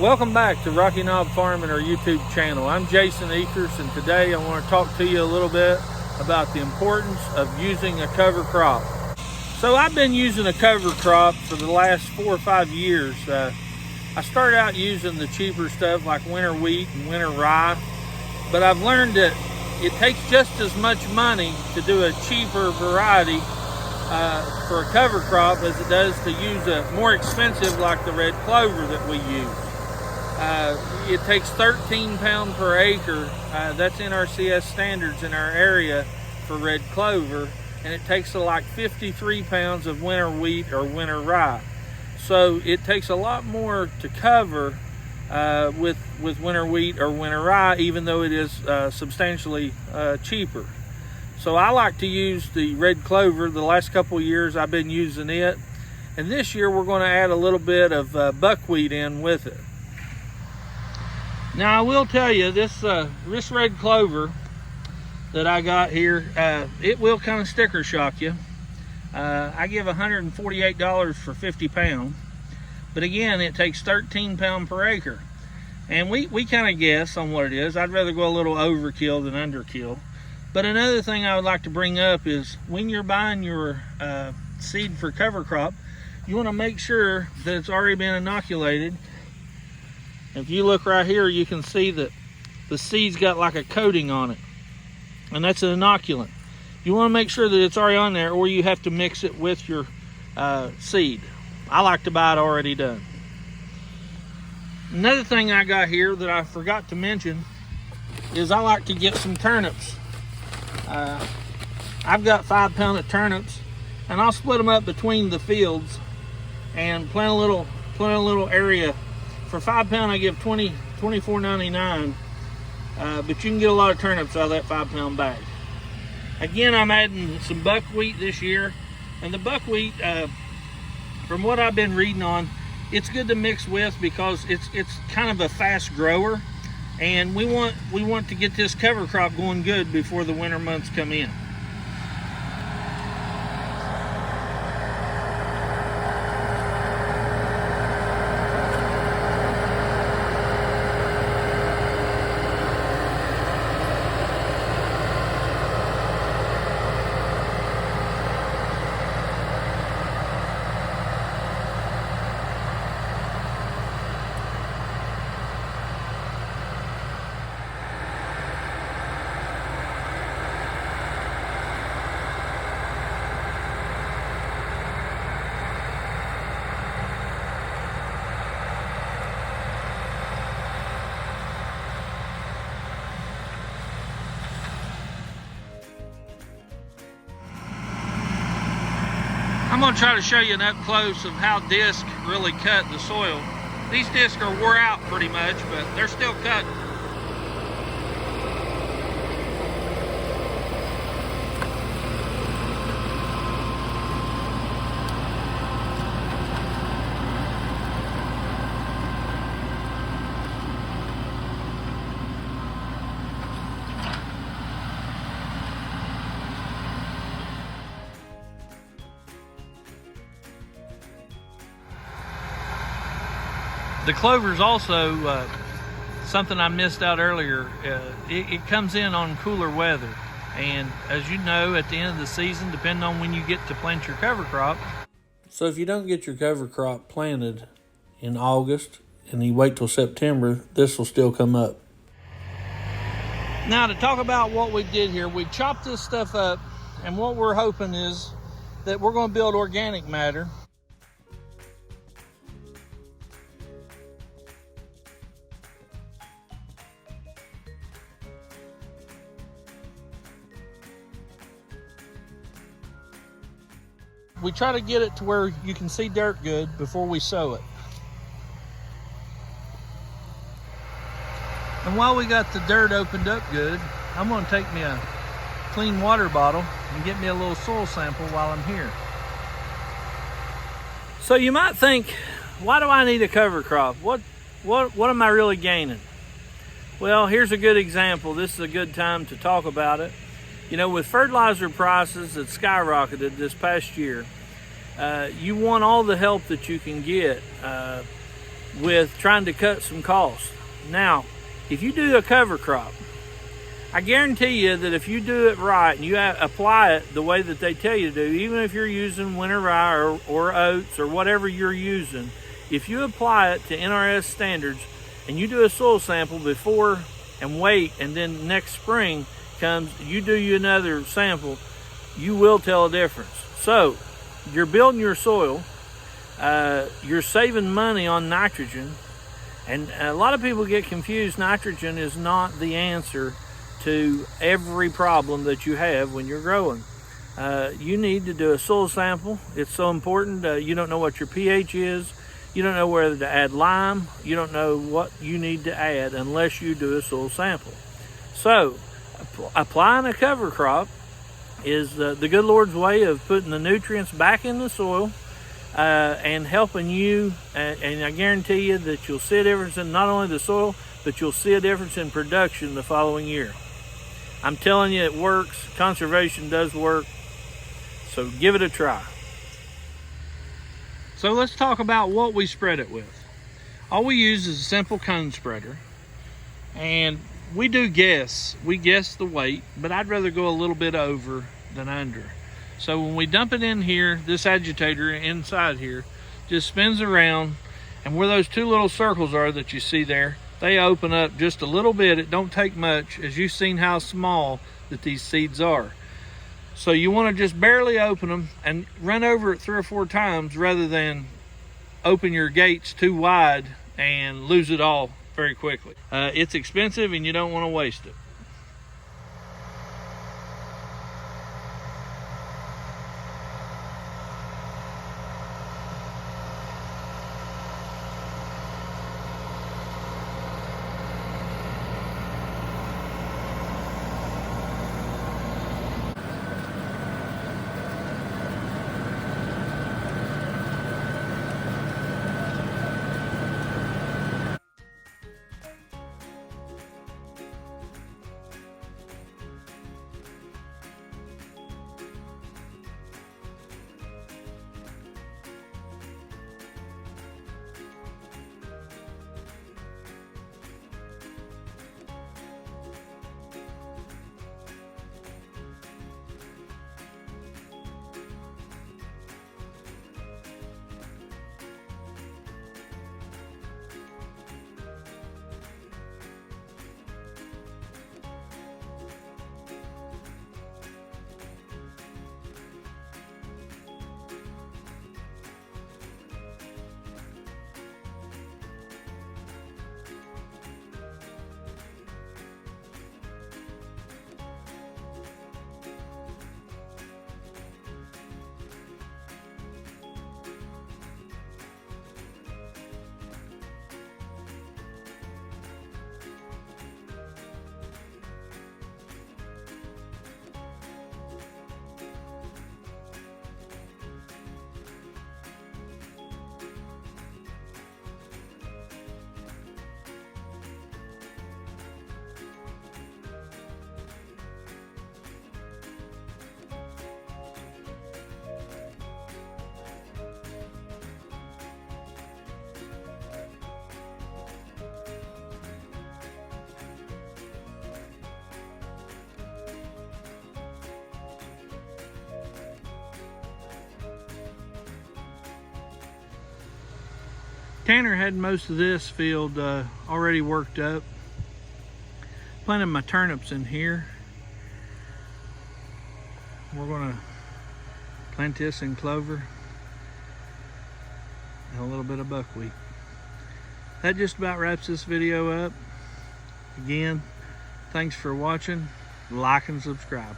Welcome back to Rocky Knob Farming, our YouTube channel. I'm Jason Ekers, and today I want to talk to you a little bit about the importance of using a cover crop. So I've been using a cover crop for the last 4 or 5 years. I started out using the cheaper stuff like winter wheat and winter rye, but I've learned that it takes just as much money to do a cheaper variety for a cover crop as it does to use a more expensive like the red clover that we use. It takes 13 pounds per acre. That's NRCS standards in our area for red clover, and it takes like 53 pounds of winter wheat or winter rye. So it takes a lot more to cover with winter wheat or winter rye, even though it is substantially cheaper. So I like to use the red clover. The last couple of years I've been using it, and this year we're going to add a little bit of buckwheat in with it. Now I will tell you, this red clover that I got here, it will kind of sticker shock you. I give $148 for 50 pounds, but again, it takes 13 pounds per acre. And we kind of guess on what it is. I'd rather go a little overkill than underkill. But another thing I would like to bring up is when you're buying your seed for cover crop, you want to make sure that it's already been inoculated. If you look right here, you can see that the seed's got like a coating on it, and that's an inoculant. You want to make sure that it's already on there, or you have to mix it with your seed. I like to buy it already done. Another thing I got here that I forgot to mention is I like to get some turnips. I've got 5 pounds of turnips, and I'll split them up between the fields and plant a little area. For 5 pounds, I give $24.99, but you can get a lot of turnips out of that 5 pound bag. Again, I'm adding some buckwheat this year, and the buckwheat, from what I've been reading on, it's good to mix with because it's kind of a fast grower, and we want to get this cover crop going good before the winter months come in. I'm going to try to show you an up close of how discs really cut the soil. These discs are wore out pretty much, but they're still cut. The clover is also something I missed out earlier. It comes in on cooler weather, and as you know, at the end of the season, depending on when you get to plant your cover crop. So if you don't get your cover crop planted in August and you wait till September, this will still come up. Now to talk about what we did here, we chopped this stuff up, and what we're hoping is that we're going to build organic matter. We try to get it to where you can see dirt good before we sow it. And while we got the dirt opened up good, I'm going to take me a clean water bottle and get me a little soil sample while I'm here. So you might think, why do I need a cover crop? What am I really gaining? Well, here's a good example. This is a good time to talk about it. You know, with fertilizer prices that skyrocketed this past year, you want all the help that you can get with trying to cut some costs. Now, if you do a cover crop, I guarantee you that if you do it right and you apply it the way that they tell you to do, even if you're using winter rye or oats or whatever you're using, if you apply it to NRS standards and you do a soil sample before and wait, and then next spring comes, you do you another sample, you will tell a difference. So you're building your soil, you're saving money on nitrogen, and a lot of people get confused. Nitrogen is not the answer to every problem that you have when you're growing. You need to do a soil sample. It's so important. You don't know what your pH is. You don't know whether to add lime. You don't know what you need to add unless you do a soil sample. So applying a cover crop is the good Lord's way of putting the nutrients back in the soil and helping you, and I guarantee you that you'll see a difference in not only the soil, but you'll see a difference in production the following year. I'm telling you, it works. Conservation does work. So give it a try. So let's talk about what we spread it with. All we use is a simple cone spreader. And we do guess. We guess the weight, but I'd rather go a little bit over than under. So when we dump it in here, this agitator inside here just spins around, and where those two little circles are that you see there, they open up just a little bit. It don't take much, as you've seen how small that these seeds are. So you want to just barely open them and run over it 3 or 4 times rather than open your gates too wide and lose it all very quickly. It's expensive and you don't want to waste it. Tanner had most of this field already worked up. Planted my turnips in here. We're gonna plant this in clover and a little bit of buckwheat. That just about wraps this video up. Again, thanks for watching. Like and subscribe.